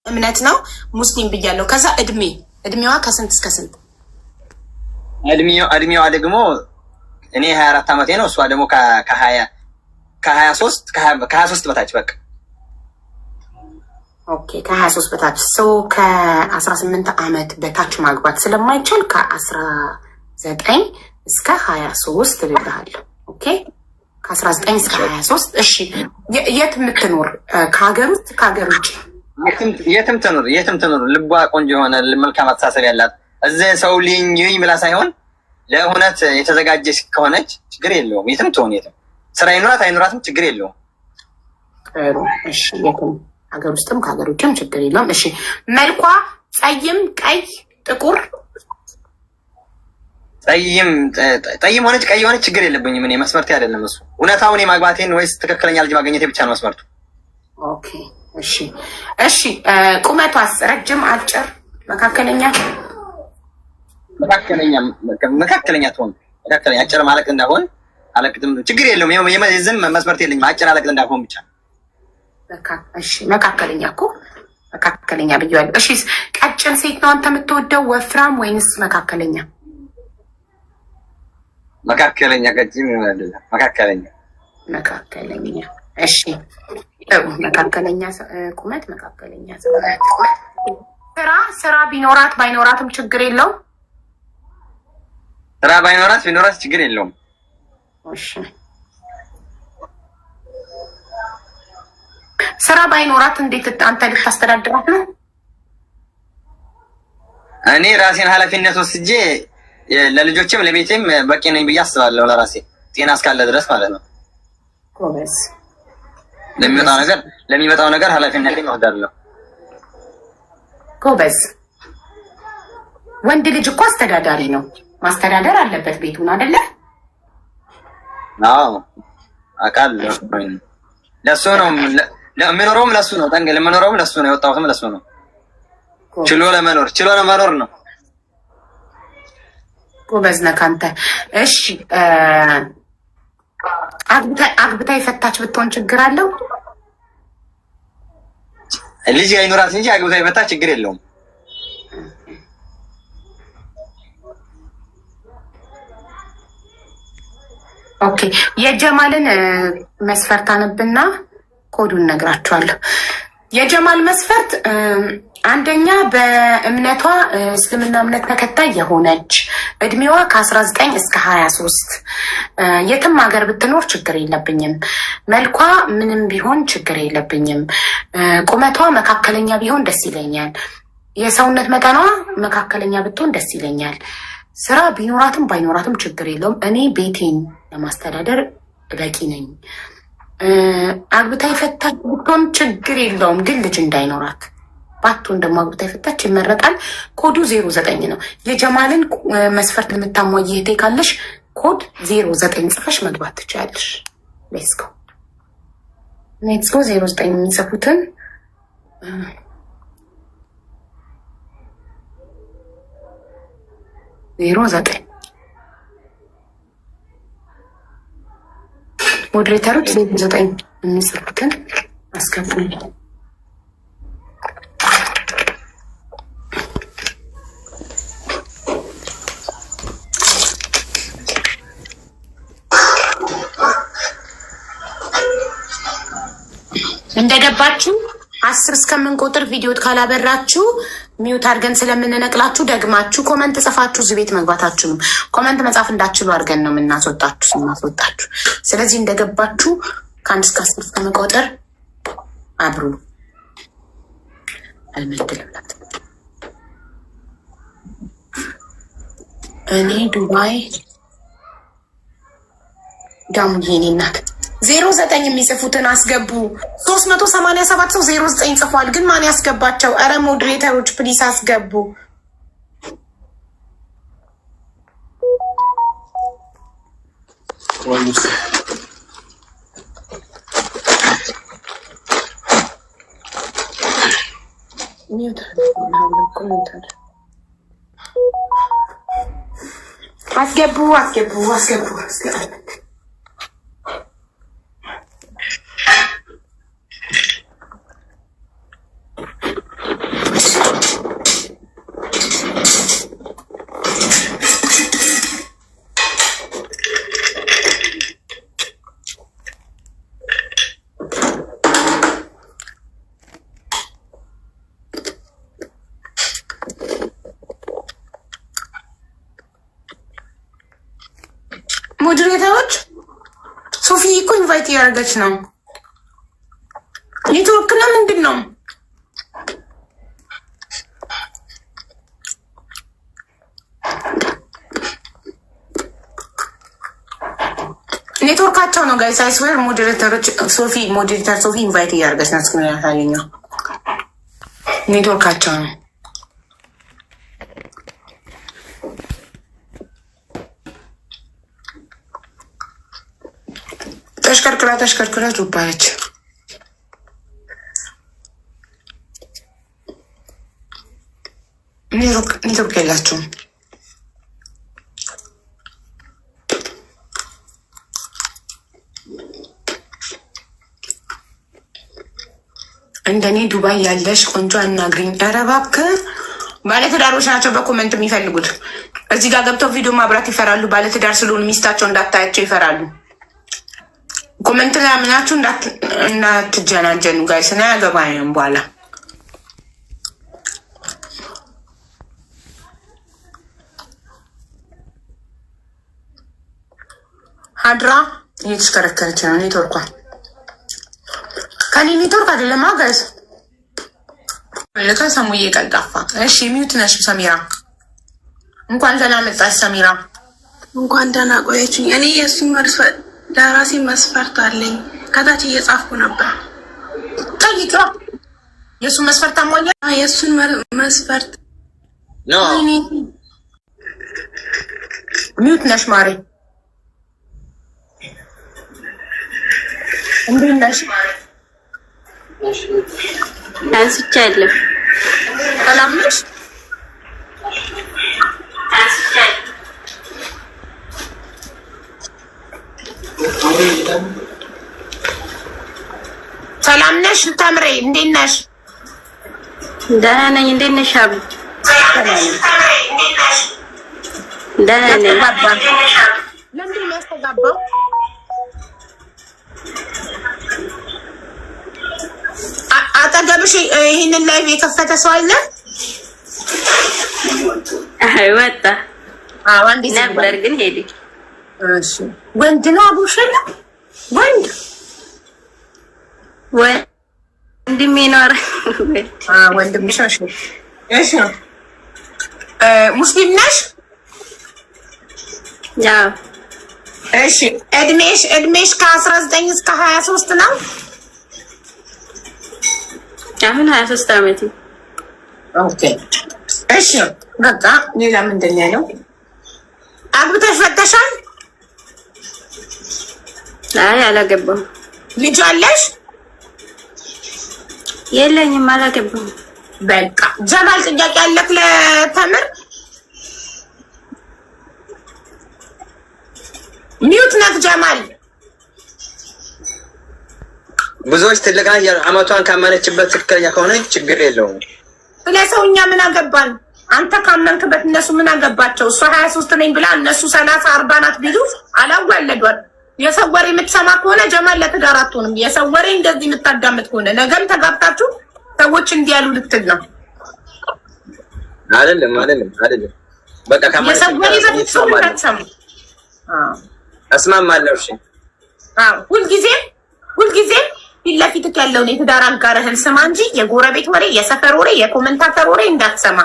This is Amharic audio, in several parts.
እምነት ነው ሙስሊም ብያለሁ። ከዛ እድሜዋ ከስንት እስከ ስንት? እድሜዋ ደግሞ እኔ 24 ዓመቴ ነው። እሷ ደግሞ ከ23 በታች በቃ ኦኬ ከ23 በታች ሰው ከ18 ዓመት በታች ማግባት ስለማይቻል ከ19 እስከ 23 ልልሃለሁ። ኦኬ ከ19 እስከ 23 እሺ። የት የምትኖር? ከሀገር ውስጥ ከሀገር ውጭ? የትም ትኖር ልቧ ቆንጆ የሆነ መልካም አስተሳሰብ ያላት እዚህ ሰው ልኝ ብላ ሳይሆን ለእውነት የተዘጋጀች ከሆነች ችግር የለውም። የትም ትሆን የትም ስራ ይኖራት አይኖራትም ችግር የለውም። ጥሩ እሺ። የትም ሀገር ውስጥም ከሀገር ውጭም ችግር የለውም። እሺ መልኳ ጸይም፣ ቀይ፣ ጥቁር? ጠይም ሆነች ቀይ ሆነች ችግር የለብኝም። እኔ መስመርቴ አይደለም እሱ። እውነታውን የማግባቴን ወይስ ትክክለኛ ልጅ ማግኘቴ ብቻ ነው መስመርቱ። ኦኬ እሺ እሺ። ቁመቷስ ረጅም፣ አጭር፣ መካከለኛ? መካከለኛ ትሆን። መካከለኛ አጭር ማለቅ እንዳሆን አለቅጥም ችግር የለውም። የዝም መስመርት የለኝም። አጭር አለቅጥ እንዳሆን ብቻ። እሺ መካከለኛ እኮ መካከለኛ ብያለሁ። እሺ ቀጭን ሴት ነው አንተ የምትወደው ወፍራም ወይንስ መካከለኛ? መካከለኛ። ቀጭን አይደለም መካከለኛ። እሺ መካከለኛ ቁመት፣ መካከለኛ ስራ ቢኖራት ባይኖራትም ችግር የለውም። ስራ ቢኖራት ችግር የለውም። እሺ ስራ ባይኖራት እንዴት አንተ ልታስተዳድራት ነው? እኔ ራሴን ኃላፊነት ወስጄ ለልጆችም ለቤቴም በቂ ነኝ ብዬ አስባለሁ። ለራሴ ጤና እስካለ ድረስ ማለት ነው። ጎበዝ። ለሚመጣው ነገር ኃላፊነቴን እወስዳለሁ። ጎበዝ። ወንድ ልጅ እኮ አስተዳዳሪ ነው፣ ማስተዳደር አለበት ቤቱን አይደለ? አዎ አውቃለሁ። ለሱ ነው የምኖረውም፣ ለሱ ነው የምኖረውም፣ ለሱ ነው የወጣሁትም፣ ለሱ ነው። ችሎ ለመኖር ነው። ጎበዝ ነህ አንተ። እሺ አግብታ የፈታች ብትሆን ችግር አለው? ልጅ አይኖራት እንጂ አግብታ የፈታች ችግር የለውም። ኦኬ የጀማልን መስፈርት አነብና ኮዱን ነግራችኋለሁ። የጀማል መስፈርት አንደኛ በእምነቷ እስልምና እምነት ተከታይ የሆነች፣ እድሜዋ ከ19 እስከ 23፣ የትም ሀገር ብትኖር ችግር የለብኝም፣ መልኳ ምንም ቢሆን ችግር የለብኝም፣ ቁመቷ መካከለኛ ቢሆን ደስ ይለኛል፣ የሰውነት መጠኗ መካከለኛ ብትሆን ደስ ይለኛል፣ ስራ ቢኖራትም ባይኖራትም ችግር የለውም፣ እኔ ቤቴን ለማስተዳደር በቂ ነኝ፣ አግብታ የፈታች ብትሆን ችግር የለውም ግን ልጅ እንዳይኖራት ባትሆን ደግሞ አግብታ የፈታች ይመረጣል። ኮዱ 09 ነው። የጀማልን መስፈርት የምታሟይ እህቴ ካለሽ ኮድ 09 ጽፈሽ መግባት ትችላለሽ። ሌትስ ጎ 09 የሚጽፉትን ዘጠኝ ሞዴሬተሮች 09 የሚጽፉትን አስገቡኝ። እንደገባችሁ 10 እስከምንቆጥር ቪዲዮ ካላበራችሁ ሚውት አድርገን ስለምንነቅላችሁ ደግማችሁ ኮመንት ጽፋችሁ እዚህ ቤት መግባታችሁንም ኮመንት መጻፍ እንዳትችሉ አድርገን ነው ስናስወጣችሁ። ስለዚህ እንደገባችሁ ከ1 እስከ 10 እስከመቆጠር አብሩ። አልመድልላት እኔ ዱባይ ዳሙዬ እኔ እናት 09 የሚጽፉትን አስገቡ። 387 ሰው 09 ጽፏል፣ ግን ማን ያስገባቸው? አረ ሞዴሬተሮች ፕሊስ አስገቡ። አስገቡ። ሞዴሬተሮች ሶፊ እኮ ኢንቫይት ያደረገች ነው። ኔትወርክ ነው ምንድን ነው? ኔትወርካቸው ነው ጋይስ። አይ ስዌር ሞዴሬተሮች ሞዴሬተር ሶፊ ኢንቫይት ያደረገች ነው። ስክሪን ያሳየኛል። ኔትወርካቸው ነው። ተሽከርክራ ዱባለች። ኔትወርክ የላቸውም። እንደኔ ዱባይ ያለሽ ቆንጆ አናግሪኝ። ኧረ እባክህ ባለትዳሮች ናቸው በኮመንት የሚፈልጉት። እዚህ ጋር ገብተው ቪዲዮ ማብራት ይፈራሉ። ባለትዳር ስለሆኑ ሚስታቸው እንዳታያቸው ይፈራሉ። ኮመንት ላይ አምናችሁ እንዳትጀናጀኑ ጋይስ። እና ያገባኝም በኋላ ሀድራ እየተሽከረከረች ነው። ኔትወርኳ ከኔ ኔትወርክ አይደለም ጋይስ። ሰሙዬ ቀልጣፋ። እሺ ሚዩት ነሽ ሰሚራ። እንኳን ደህና መጣሽ ሰሚራ። እንኳን ደህና ቆየችኝ። እኔ የእሱን ለራሴ መስፈርት አለኝ። ከታች እየጻፍኩ ነበር። ጠይቃ የእሱን መስፈርት አሟኛ። የእሱን መስፈርት ኖ ሚዩት ነሽ ማሪ። እንዴት ነሽ? አንስቻለሁ። ሰላም ነሽ? ሰላም ነሽ? ተምሬ እንዴት ነሽ? ደህና ነኝ። እንዴት ነሽ? አብ ደህና ነኝ። ለምንድን ነው ያስተጋባው? አጠገብሽ ይሄንን ላይቭ የከፈተ ሰው አለ? አይ ወጣ ነበር ግን ሄደ። እሺ ወንድ ነው አቡሽላ? ወንድሜ ነው። ወንድምሽ ነሽ? እሺ ሙስሊም ነሽ? ያው እሺ እድሜሽ ከ19 እስከ 23 ነው? አሁን 23 ዓመት ነው። ኦኬ እሺ በቃ ሌላ ምንድን ነው ያለው? አግብተሽ ፈተሻል? አይ አላገባም። ልጅ አለሽ? የለኝም፣ አላገባም። በቃ ጀማል ጥያቄ አለክ ለተምር? ሚዩት ነክ ጀማል። ብዙዎች ትልቅ ናት። አመቷን ካመነችበት ትክክለኛ ከሆነ ችግር የለውም። ስለ ሰው እኛ ምን አገባን? አንተ ካመንክበት እነሱ ምን አገባቸው? እሷ 23 ነኝ ብላ እነሱ 30 40 ናት ቢሉ አላዋለዷል። የሰው ወሬ የምትሰማ ከሆነ ጀማል ለትዳር አትሆንም። የሰው ወሬ እንደዚህ የምታዳምጥ ከሆነ ነገም ተጋብታችሁ ሰዎች እንዲያሉ ልትል ነው። አይደለም በቃ የሰው ወሬ በፍጹም እንዳትሰሙ። እስማማለሁ። እሺ ሁልጊዜም ፊት ለፊትህ ያለውን የትዳር አጋርህን ስማ እንጂ የጎረቤት ወሬ፣ የሰፈር ወሬ፣ የኮመንታተር ወሬ እንዳትሰማ።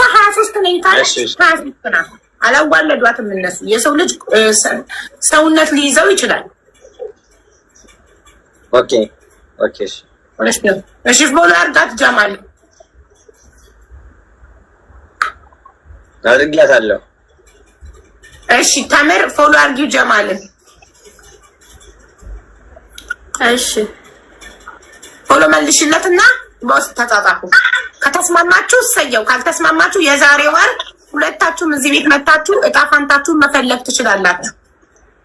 23 ነኝ ካለች 23 ናት። አላዋለዷትም እነሱ። የሰው ልጅ ሰውነት ሊይዘው ይችላል። ኦኬ እሺ ፎሎ አድርጋት ጀማል። አድርጊያታለሁ። እሺ ተምር ፎሎ አድርጊው ጀማልን። እሺ ፎሎ መልሽለትና በውስጥ ተጻጻፉ። ከተስማማችሁ እሰየው፣ ካልተስማማችሁ የዛሬ ወር ሁለታችሁም እዚህ ቤት መታችሁ እጣ ፋንታችሁን መፈለግ ትችላላችሁ።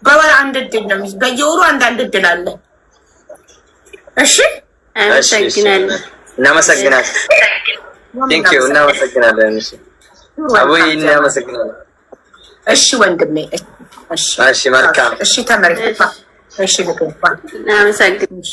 በወር አንድ እድል ነው፣ በየወሩ አንዳንድ እድል አለ። እሺ አመሰግናለሁ። እናመሰግናለን። እናመሰግናለን። እሺ አቦይ እናመሰግናለን። እሺ ወንድሜ። እሺ መልካም። እሺ ተመርጣ። እሺ ልክ ነው። እናመሰግናለን።